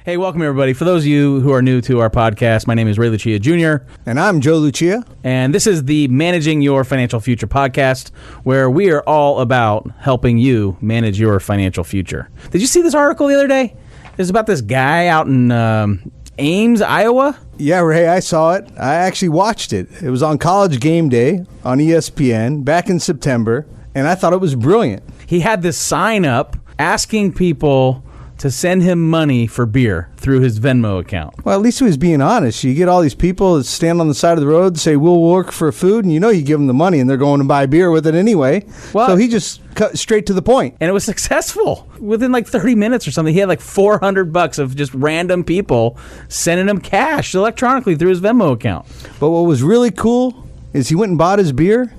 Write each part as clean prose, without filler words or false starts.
Hey, welcome everybody. For those of you who are new to our podcast, my name is Ray Lucia Jr. And I'm Joe Lucia. And this is the Managing Your Financial Future podcast, where we are all about helping you manage your financial future. Did you see this article the other day? It was about this guy out in Ames, Iowa. Yeah, Ray, I saw it. I actually watched it. It was on College Game Day on ESPN back in September, and I thought it was brilliant. He had this sign up asking people to send him money for beer through his Venmo account. Well, at least he was being honest. You get all these people that stand on the side of the road and say, we'll work for food, and you know you give them the money, and they're going to buy beer with it anyway. Well, so he just cut straight to the point. And it was successful. Within like 30 minutes or something, he had like $400 of just random people sending him cash electronically through his Venmo account. But what was really cool is he went and bought his beer,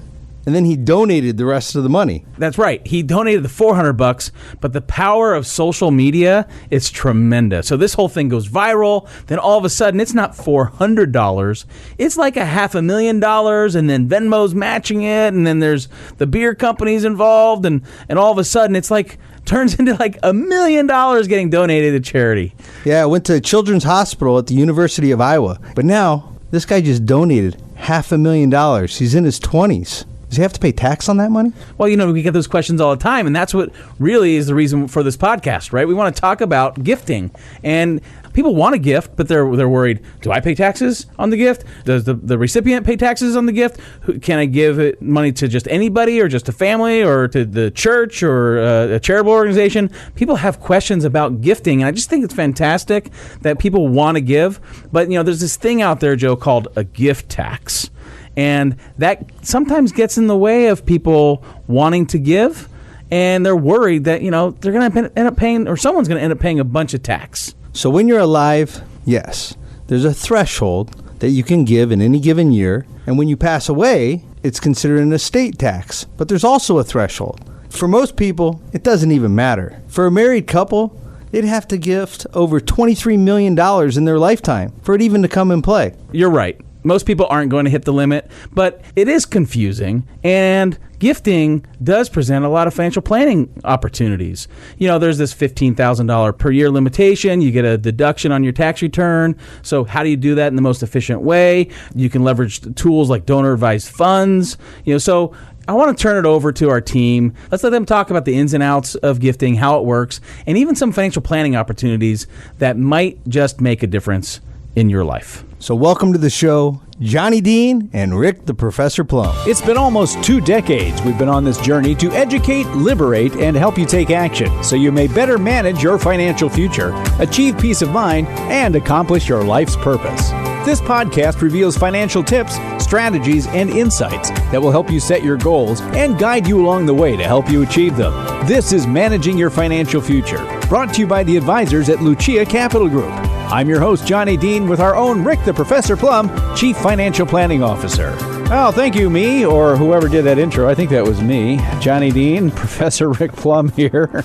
and then he donated the rest of the money. That's right. He donated the $400, but the power of social media is tremendous. So this whole thing goes viral. Then all of a sudden, it's not $400. It's like $500,000, and then Venmo's matching it, and then there's the beer companies involved, and all of a sudden, it's like turns into like $1 million getting donated to charity. Yeah, I went to Children's Hospital at the University of Iowa. But now, this guy just donated $500,000. He's in his 20s. Does he have to pay tax on that money? Well, you know, we get those questions all the time, and that's what really is the reason for this podcast, right? We want to talk about gifting, and people want a gift, but they're worried, do I pay taxes on the gift? Does the recipient pay taxes on the gift? Can I give it money to just anybody, or just a family, or to the church, or a charitable organization? People have questions about gifting, and I just think it's fantastic that people want to give, but, you know, there's this thing out there, Joe, called a gift tax. And that sometimes gets in the way of people wanting to give, and they're worried that, you know, they're going to end up paying, or someone's going to end up paying a bunch of tax. So when you're alive, yes, there's a threshold that you can give in any given year, and when you pass away, it's considered an estate tax. But there's also a threshold. For most people, it doesn't even matter. For a married couple, they'd have to gift over $23 million in their lifetime for it even to come in play. You're right. Most people aren't going to hit the limit, but it is confusing, and gifting does present a lot of financial planning opportunities. You know, there's this $15,000 per year limitation. You get a deduction on your tax return. So how do you do that in the most efficient way? You can leverage tools like donor-advised funds. You know, so I want to turn it over to our team. Let's let them talk about the ins and outs of gifting, how it works, and even some financial planning opportunities that might just make a difference in your life. So welcome to the show, Johnny Dean and Rick the Professor Plum. It's been almost 2 decades we've been on this journey to educate, liberate, and help you take action so you may better manage your financial future, achieve peace of mind, and accomplish your life's purpose. This podcast reveals financial tips, strategies, and insights that will help you set your goals and guide you along the way to help you achieve them. This is Managing Your Financial Future, brought to you by the advisors at Lucia Capital Group. I'm your host, Johnny Dean, with our own Rick the Professor Plum, Chief Financial Planning Officer. Oh, thank you, me, or whoever did that intro. I think that was me. Johnny Dean, Professor Rick Plum here.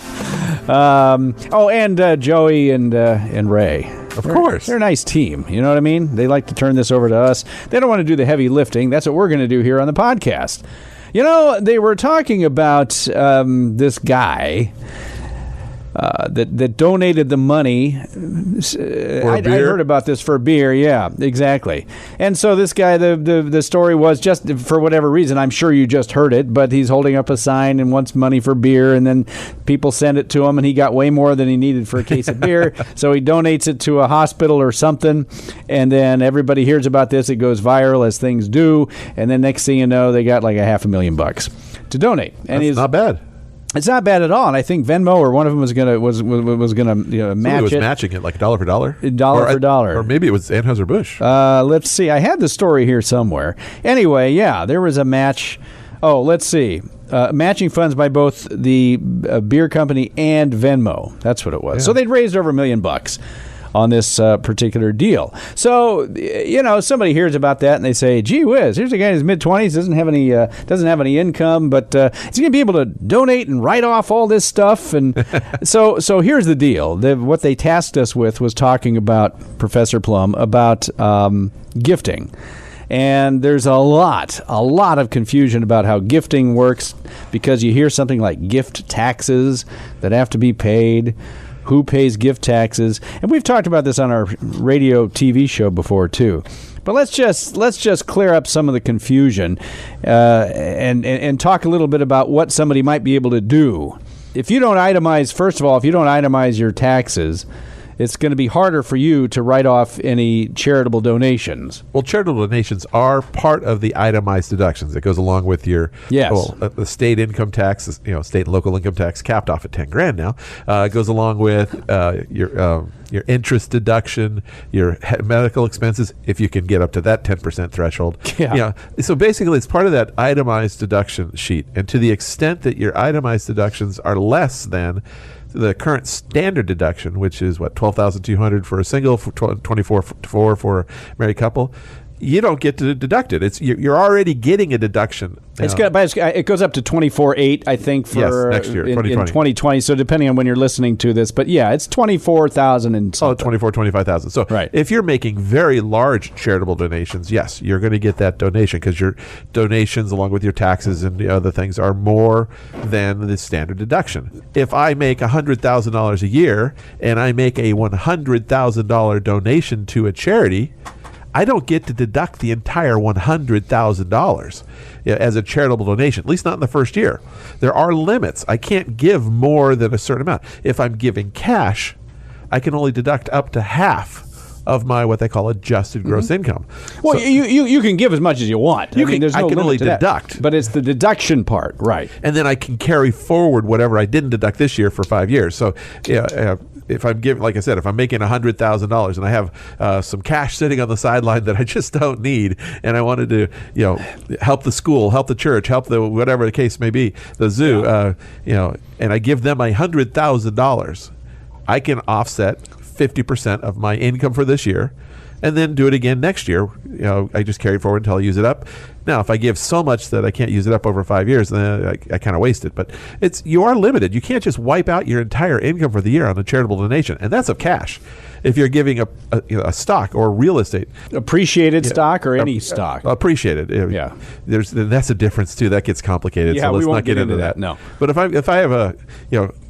And Joey and Ray. Of course. They're a nice team. You know what I mean? They like to turn this over to us. They don't want to do the heavy lifting. That's what we're going to do here on the podcast. You know, they were talking about this guy that donated the money. I heard about this for beer. Yeah, exactly. And so this guy, the story was, just for whatever reason, I'm sure you just heard it, but he's holding up a sign and wants money for beer, and then people send it to him, and he got way more than he needed for a case of beer, so he donates it to a hospital or something, and then everybody hears about this. It goes viral, as things do, and then next thing you know, they got like $500,000 to donate. And That's not bad. It's not bad at all, and I think Venmo or one of them was gonna match was it. Matching it like dollar for dollar, for dollar, or maybe it was Anheuser-Busch. Let's see. I had the story here somewhere. Anyway, yeah, there was a match. Oh, let's see. Matching funds by both the beer company and Venmo. That's what it was. Yeah. So they'd raised over $1 million on this particular deal. So, you know, somebody hears about that and they say, gee whiz, here's a guy in his mid-20s, doesn't have any income, but he's going to be able to donate and write off all this stuff. And so here's the deal. What they tasked us with was talking about, Professor Plum, about gifting. And there's a lot of confusion about how gifting works, because you hear something like gift taxes that have to be paid. who pays gift taxes. And we've talked about this on our radio TV show before, too. But let's just clear up some of the confusion and talk a little bit about what somebody might be able to do. If you don't itemize, first of all, if you don't itemize your taxes, it's going to be harder for you to write off any charitable donations. Well, charitable donations are part of the itemized deductions. It goes along with your the state income tax, state and local income tax capped off at $10,000 now. It goes along with your interest deduction, your medical expenses, if you can get up to that 10% threshold. Yeah. So basically, it's part of that itemized deduction sheet. And to the extent that your itemized deductions are less than the current standard deduction, which is $12,200 for a single, for $24,400 for a married couple, you don't get to deduct it. You're already getting a deduction. It goes up to $24,800, I think, for next year, in 2020. So depending on when you're listening to this, but yeah, it's $24,000 and something. $25,000. So right. If you're making very large charitable donations, yes, you're going to get that donation because your donations, along with your taxes and the other things, are more than the standard deduction. If I make $100,000 a year and I make a $100,000 donation to a charity, I don't get to deduct the entire $100,000 as a charitable donation, at least not in the first year. There are limits. I can't give more than a certain amount. If I'm giving cash, I can only deduct up to half of my what they call adjusted gross income. Well, so, you can give as much as you want. There's no I can limit only to that. deduct. But it's the deduction part, right? And then I can carry forward whatever I didn't deduct this year for 5 years. So if I'm giving, like I said, if I'm making $100,000 and I have some cash sitting on the sideline that I just don't need, and I wanted to, help the school, help the church, help the whatever the case may be, the zoo, and I give them $100,000, I can offset 50% of my income for this year, and then do it again next year. I just carry it forward until I use it up. Now, if I give so much that I can't use it up over 5 years, then I kind of waste it. But you are limited. You can't just wipe out your entire income for the year on a charitable donation, and that's of cash. If you're giving a stock or real estate, appreciated stock or any stock, appreciated. That's a difference too. That gets complicated. Yeah, so let's we won't not get into that. No. But if I have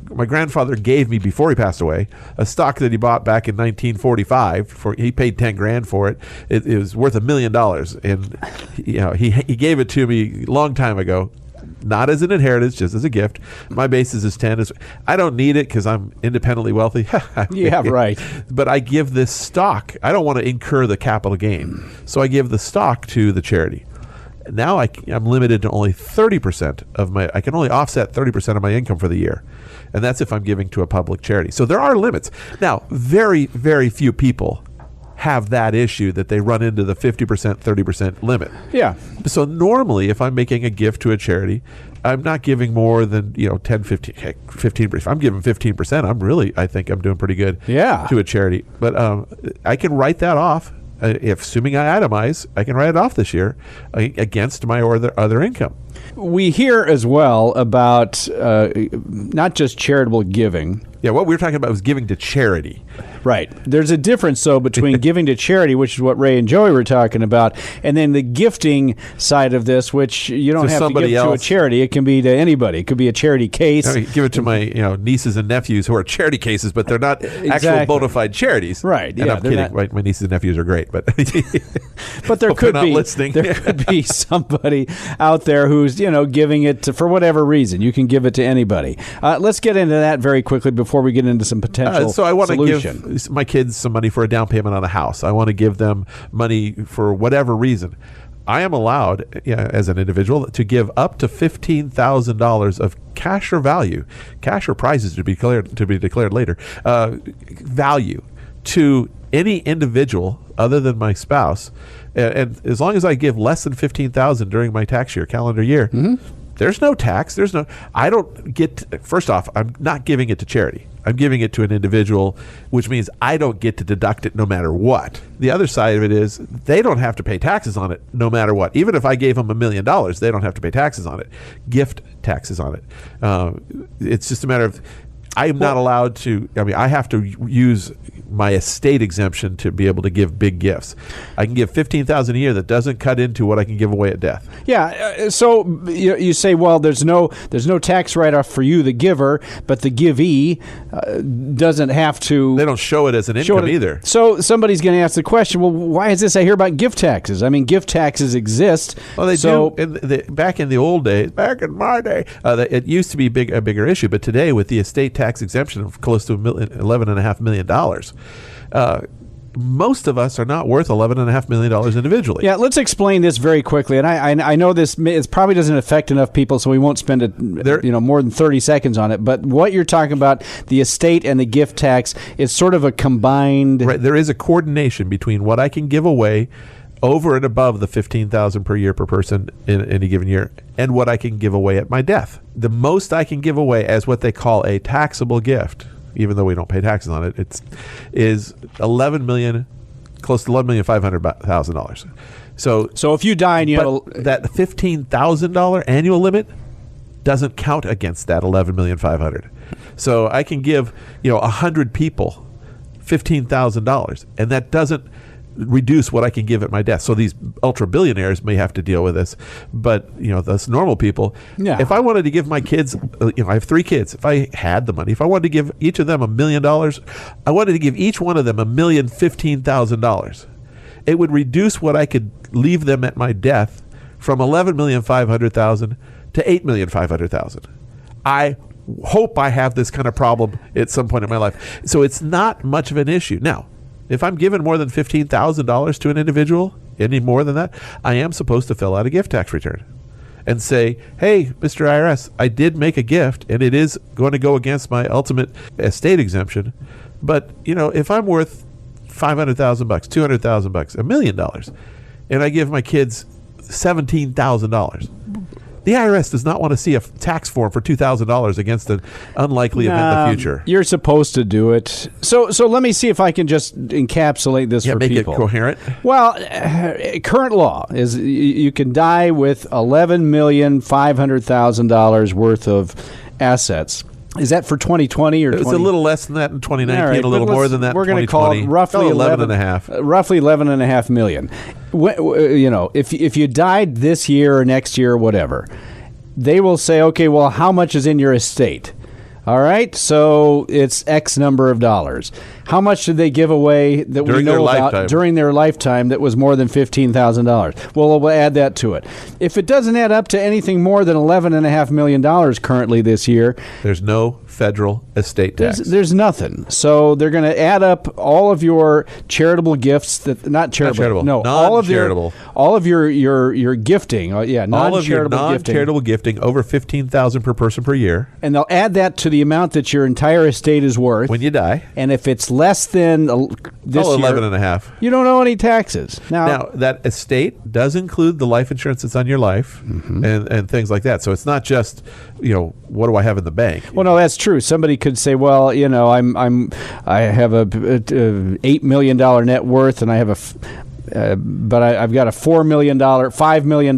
my grandfather gave me before he passed away a stock that he bought back in 1945. He paid $10,000 for it. It was worth $1 million, and he gave it to me a long time ago. Not as an inheritance, just as a gift. My basis is 10. I don't need it because I'm independently wealthy. Yeah, right. But I give this stock. I don't want to incur the capital gain, so I give the stock to the charity. Now I'm limited to only 30% of my. I can only offset 30% of my income for the year, and that's if I'm giving to a public charity. So there are limits. Now, very, very few people have that issue that they run into the 50%, 30% limit. Yeah. So normally, if I'm making a gift to a charity, I'm not giving more than 10, 15%. If I'm giving 15%, I think I'm doing pretty good. Yeah. To a charity. But I can write that off. If assuming I itemize, I can write it off this year against my other income. We hear as well about not just charitable giving. Yeah, what we were talking about was giving to charity. Right. There's a difference, though, between giving to charity, which is what Ray and Joey were talking about, and then the gifting side of this, which you don't have to give to a charity. It can be to anybody. It could be a charity case. Give it to my nieces and nephews who are charity cases, but they're not actual bona fide charities. Right. And I'm kidding. My nieces and nephews are great, but but there could be listening. There could be somebody out there who's giving it for whatever reason. You can give it to anybody. Let's get into that very quickly before we get into some potential so I want solution. to give my kids some money for a down payment on a house. I want to give them money for whatever reason. I am allowed, as an individual, to give up to $15,000 of cash or value, cash or prizes to be declared later, value to any individual other than my spouse, and as long as I give less than $15,000 during my tax year, calendar year. Mm-hmm. There's no tax. I don't get, first off, I'm not giving it to charity. I'm giving it to an individual, which means I don't get to deduct it no matter what. The other side of it is they don't have to pay taxes on it no matter what. Even if I gave them $1 million, they don't have to pay taxes on it, gift taxes on it. It's just a matter of, I'm not allowed to. I mean, I have to use my estate exemption to be able to give big gifts. I can give $15,000 a year that doesn't cut into what I can give away at death. Yeah. So you say, well, there's no tax write-off for you, the giver, but the givee doesn't have to. They don't show it as an income either. So somebody's going to ask the question, well, why is this? I hear about gift taxes. I mean, gift taxes exist. Well, they do. Back in the old days, back in my day, it used to be a bigger issue. But today, with the estate tax exemption of close to $11.5 million, most of us are not worth $11.5 million individually. Yeah, let's explain this very quickly. And I know this it probably doesn't affect enough people, so we won't spend more than 30 seconds on it. But what you're talking about, the estate and the gift tax, is sort of a combined. Right. There is a coordination between what I can give away over and above the $15,000 per year per person in any given year, and what I can give away at my death. The most I can give away as what they call a taxable gift, even though we don't pay taxes on it, is $11 million, close to $11,500,000. So if you die and you have that $15,000 annual limit doesn't count against that $11,500,000. So I can give 100 people $15,000, and that doesn't reduce what I can give at my death. So these ultra billionaires may have to deal with this, but us normal people, if I wanted to give my kids, I have 3 kids. If I had the money, if I wanted to give each of them $1 million, I wanted to give each one of them $1,015,000. It would reduce what I could leave them at my death from $11,500,000 to $8,500,000. I hope I have this kind of problem at some point in my life. So it's not much of an issue. Now, if I'm giving more than $15,000 to an individual, any more than that, I am supposed to fill out a gift tax return and say, hey, Mr. IRS, I did make a gift, and it is going to go against my ultimate estate exemption. But, if I'm worth $500,000, $200,000, $1 million, and I give my kids $17,000, the IRS does not want to see a tax form for $2,000 against an unlikely event in the future. You're supposed to do it. So let me see if I can just encapsulate this for make people. It coherent. Well, current law is you can die with $11,500,000 worth of assets. Is that for 2020 or 20? It's a little less than that in 2019, right, a little more than that in 2020. We're going to call it roughly $11.5 million. If you died this year or next year or whatever, they will say, okay, well, how much is in your estate? All right, so it's X number of dollars. How much did they give away that we know about during their lifetime that was more than $15,000? Well, we'll add that to it. If it doesn't add up to anything more than $11.5 million currently this year, there's no federal estate tax. There's nothing. So they're going to add up all of your charitable gifts not charitable. No, non-charitable. all of your gifting. Non-charitable gifting over $15,000 per person per year. And they'll add that to the amount that your entire estate is worth when you die. And if it's less than this year, 11.5, you don't owe any taxes. Now that estate does include the life insurance that's on your life and things like that. So it's not just what do I have in the bank? Well, no, that's true. Somebody could say, well, I have a $8 million net worth, and I have but I've got a $5 million,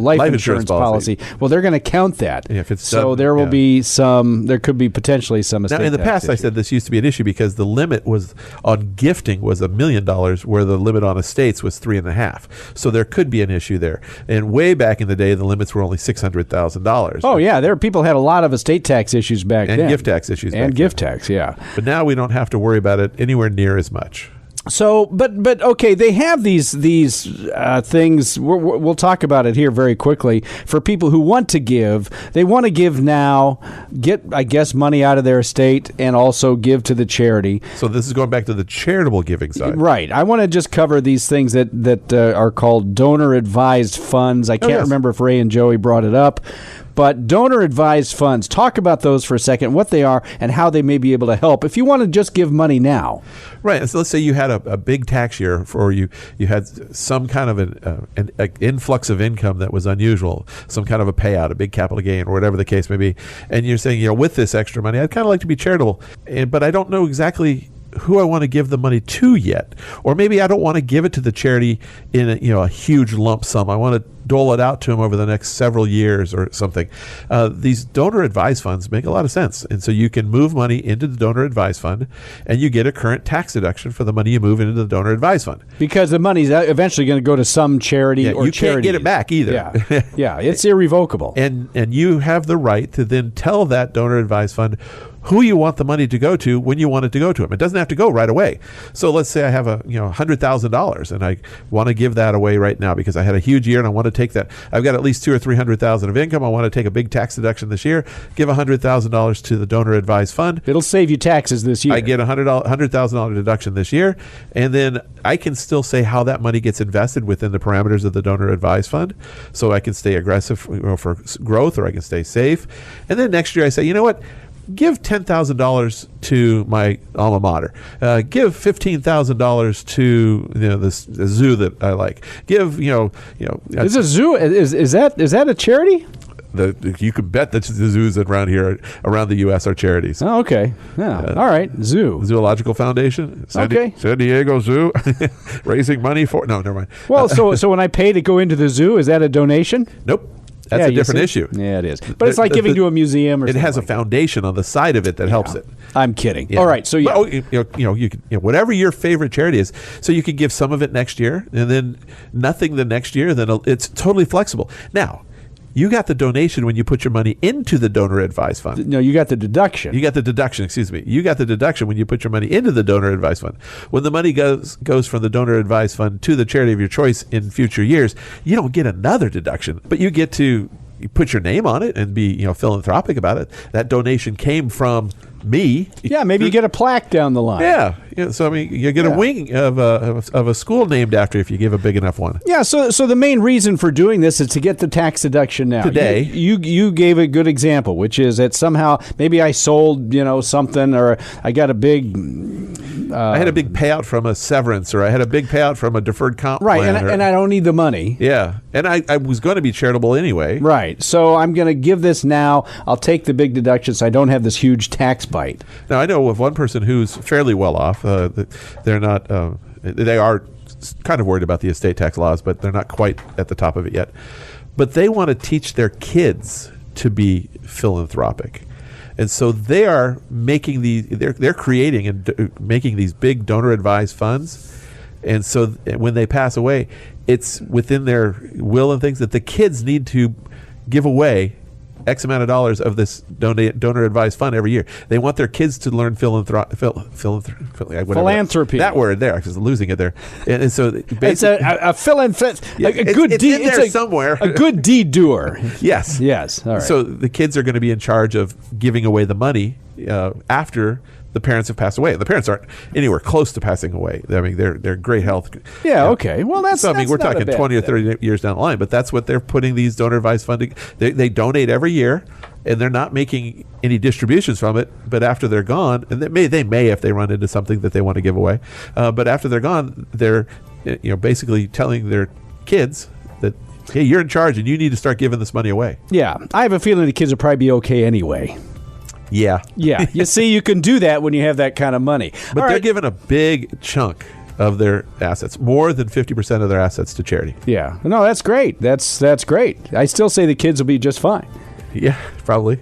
life insurance policy. Well, they're going to count that. Yeah, if it's so there will be there could be potentially some estate. Now, in the past, issue. I said this used to be an issue because the limit was on gifting was $1 million, where the limit on estates was $3.5 million. So there could be an issue there. And way back in the day, the limits were only $600,000. Oh yeah, people had a lot of estate tax issues back then, and gift tax issues, and gift tax. Yeah, but now we don't have to worry about it anywhere near as much. So, but okay, they have these things. We'll talk about it here very quickly. For people who want to give, they want to give now, get, I guess, money out of their estate, and also give to the charity. So this is going back to the charitable giving side, right? I want to just cover these things that are called donor advised funds. I can't remember if Ray and Joey brought it up. But donor-advised funds, talk about those for a second, what they are and how they may be able to help if you want to just give money now. Right. So let's say you had a big tax year, or you had some kind of an influx of income that was unusual, some kind of a payout, a big capital gain, or whatever the case may be. And you're saying, with this extra money, I'd kind of like to be charitable, but I don't know exactly who I want to give the money to yet. Or maybe I don't want to give it to the charity in a huge lump sum. I want to dole it out to them over the next several years or something. These donor advised funds make a lot of sense. And so you can move money into the donor advised fund, and you get a current tax deduction for the money you move into the donor advised fund. Because the money's eventually going to go to some charity or you can't get it back either. Yeah, it's irrevocable. And you have the right to then tell that donor advised fund who you want the money to go to when you want it to go to them. It doesn't have to go right away. So let's say I have $100,000 and I want to give that away right now because I had a huge year and I want to take that. I've got at least $200,000 or $300,000 of income. I want to take a big tax deduction this year. Give $100,000 to the donor advised fund. It'll save you taxes this year. I get a $100,000 deduction this year, and then I can still say how that money gets invested within the parameters of the donor advised fund. So I can stay aggressive for growth, or I can stay safe. And then next year I say, you know what? Give $10,000 to my alma mater. Give $15,000 to the zoo that I like. Give Is a zoo is that a charity? You can bet that the zoos around here, around the U.S., are charities. Oh, okay. Yeah. All right. Zoo. Zoological Foundation. San Diego Zoo. Raising money for... No, never mind. Well, so when I pay to go into the zoo, is that a donation? Nope. That's a different issue. Yeah, it is. But it's like giving to a museum or something. It has a foundation on the side of it that helps it. I'm kidding. Yeah. All right. So, yeah. But, you can, whatever your favorite charity is, so you can give some of it next year and then nothing the next year. Then it's totally flexible. Now, you got the donation when you put your money into the donor advised fund. No, you got the deduction. You got the deduction, excuse me. You got the deduction when you put your money into the donor advised fund. When the money goes from the donor advised fund to the charity of your choice in future years, you don't get another deduction, but you get to put your name on it and be philanthropic about it. That donation came from me. Yeah, maybe you get a plaque down the line. Yeah. So I mean, you get a wing of a school named after if you give a big enough one. Yeah. So the main reason for doing this is to get the tax deduction now. Today, you gave a good example, which is that somehow maybe I sold something, or I got a big. I had a big payout from a severance, or I had a big payout from a deferred comp plan. Right, and I don't need the money. Yeah, and I was going to be charitable anyway. Right, so I'm going to give this now. I'll take the big deduction so I don't have this huge tax bite. Now, I know of one person who's fairly well off. They're not. They are kind of worried about the estate tax laws, but they're not quite at the top of it yet. But they want to teach their kids to be philanthropic. And so they are making they're creating and making these big donor advised funds. And so when they pass away, it's within their will and things that the kids need to give away X amount of dollars of this donor advised fund every year. They want their kids to learn philanthropy. That word there, because I'm losing it there. And so it's a philanthropy. Yeah, a good it's deed. in there somewhere. A good deed doer. Yes. Yes. All right. So the kids are going to be in charge of giving away the money after the parents have passed away. The parents aren't anywhere close to passing away. I mean, they're great health. Yeah. Okay. Well, that's. So I mean, we're not talking 20 or 30 years down the line, but that's what they're putting these donor advised funding. They donate every year, and they're not making any distributions from it. But after they're gone, and they may if they run into something that they want to give away. But after they're gone, they're basically telling their kids that, hey, you're in charge, and you need to start giving this money away. Yeah, I have a feeling the kids will probably be okay anyway. Yeah. Yeah. You see, you can do that when you have that kind of money. But they're giving a big chunk of their assets, more than 50% of their assets, to charity. Yeah. No, that's great. That's great. I still say the kids will be just fine. Yeah, probably.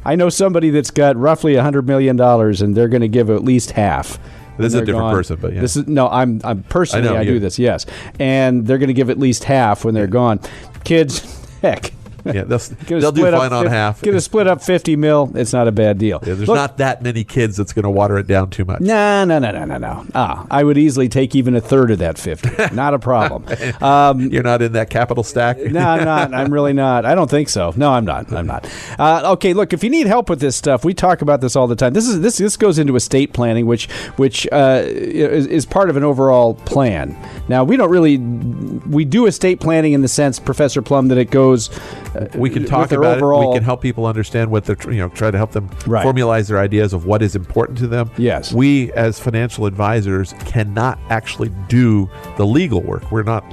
I know somebody that's got roughly $100 million, and they're going to give at least half. This is a different person, but yeah. This is I'm personally I do this, yes. And they're going to give at least half when they're gone. Kids, heck. Yeah, they'll do fine on half. Get a split up $50 million. It's not a bad deal. Yeah, there's not that many kids that's going to water it down too much. No. I would easily take even a third of that 50. Not a problem. You're not in that capital stack? No, I'm not. I'm really not. I don't think so. No, I'm not. Okay, look, if you need help with this stuff, we talk about this all the time. This goes into estate planning, which is part of an overall plan. Now, we do estate planning in the sense, Professor Plum, that it goes we can talk their about overall- it. We can help people understand what they're, try to help them Right. formalize their ideas of what is important to them. Yes. We, as financial advisors, cannot actually do the legal work. We're not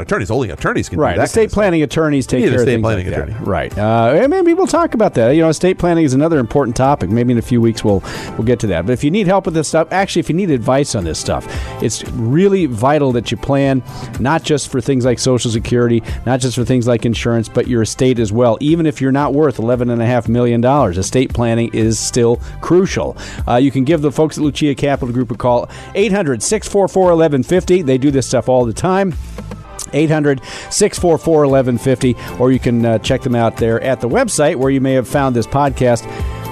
attorneys. Only attorneys can Right. do that. Estate planning attorneys take You need care an of estate things planning like attorney. that. Right. And maybe we'll talk about that. Estate planning is another important topic. Maybe in a few weeks we'll get to that. But if you need help with this stuff, actually, if you need advice on this stuff, it's really vital that you plan not just for things like Social Security, not just for things like insurance, but your estate as well. Even if you're not worth $11.5 million, estate planning is still crucial. You can give the folks at Lucia Capital Group a call, 800-644-1150. They do this stuff all the time. 800-644-1150, or you can check them out there at the website where you may have found this podcast,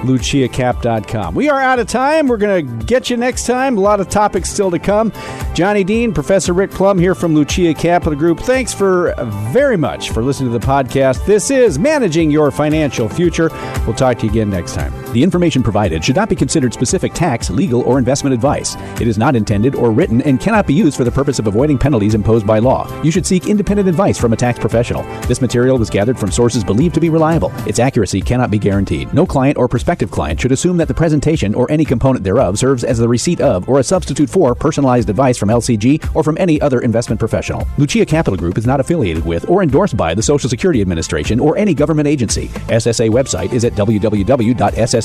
LuciaCap.com. We are out of time. We're going to get you next time. A lot of topics still to come. Johnny Dean, Professor Rick Plum here from Lucia Capital Group. Thanks very much for listening to the podcast. This is Managing Your Financial Future. We'll talk to you again next time. The information provided should not be considered specific tax, legal, or investment advice. It is not intended or written and cannot be used for the purpose of avoiding penalties imposed by law. You should seek independent advice from a tax professional. This material was gathered from sources believed to be reliable. Its accuracy cannot be guaranteed. No client or prospective client should assume that the presentation or any component thereof serves as the receipt of or a substitute for personalized advice from LCG or from any other investment professional. Lucia Capital Group is not affiliated with or endorsed by the Social Security Administration or any government agency. SSA website is at www.ssa.gov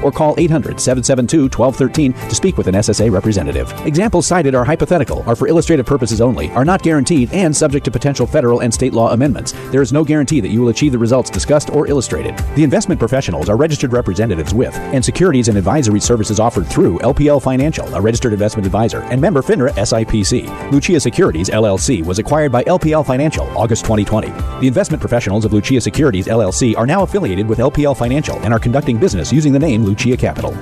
or call 800-772-1213 to speak with an SSA representative. Examples cited are hypothetical, are for illustrative purposes only, are not guaranteed, and subject to potential federal and state law amendments. There is no guarantee that you will achieve the results discussed or illustrated. The investment professionals are registered representatives with, and securities and advisory services offered through LPL Financial, a registered investment advisor, and member FINRA SIPC. Lucia Securities, LLC was acquired by LPL Financial, August 2020. The investment professionals of Lucia Securities, LLC are now affiliated with LPL Financial and are conducting business using the name Lucia Capital.